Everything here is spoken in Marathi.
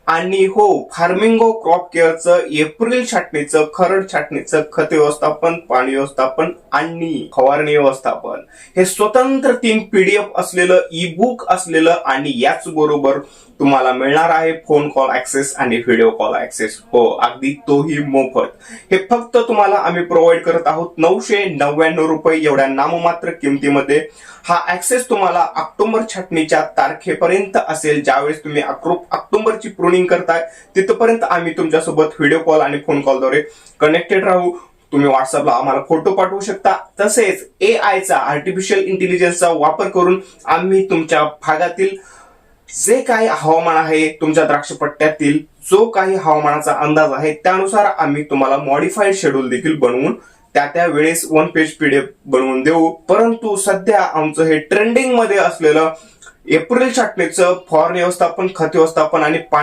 आणि हो, फार्मिंगो क्रॉप केअरचं एप्रिल छाटणीचं, खरड छाटणीचं, खत व्यवस्थापन, पाणी व्यवस्थापन आणि फवारणी व्यवस्थापन हे स्वतंत्र 3 PDF असलेलं ई बुक असलेलं आणि याच बरोबर तुम्हाला मिळणार आहे फोन कॉल ऍक्सेस आणि व्हिडिओ कॉल ऍक्सेस. हो, अगदी तोही मोफत. हे फक्त तुम्हाला आम्ही प्रोव्हाइड करत आहोत 999 रुपये एवढ्या नाममात्र किमतीमध्ये. हा ऍक्सेस तुम्हाला ऑक्टोबर छाटणीच्या तारखेपर्यंत असेल. ज्यावेळेस तुम्ही ऑक्टोबरची प्रूनिंग करताय तिथपर्यंत आम्ही तुमच्यासोबत व्हिडिओ कॉल आणि फोन कॉलद्वारे कनेक्टेड राहू. तुम्ही व्हॉट्सअपला आम्हाला फोटो पाठवू शकता. तसेच एआयचा, आर्टिफिशियल इंटेलिजन्सचा वापर करून आम्ही तुमच्या भागातील जे काही हवामान आहे, तुमच्या द्राक्षपट्ट्यातील जो काही हवामानाचा अंदाज आहे त्यानुसार आम्ही तुम्हाला मॉडिफाईड शेड्यूल देखील बनवून त्या वेळेस 1 पेज PDF बनवून देऊ. परंतु सध्या आमचं हे ट्रेंडिंग मध्ये असलेलं एप्रिल छाटणीचं फवारणी व्यवस्थापन, खत व्यवस्थापन आणि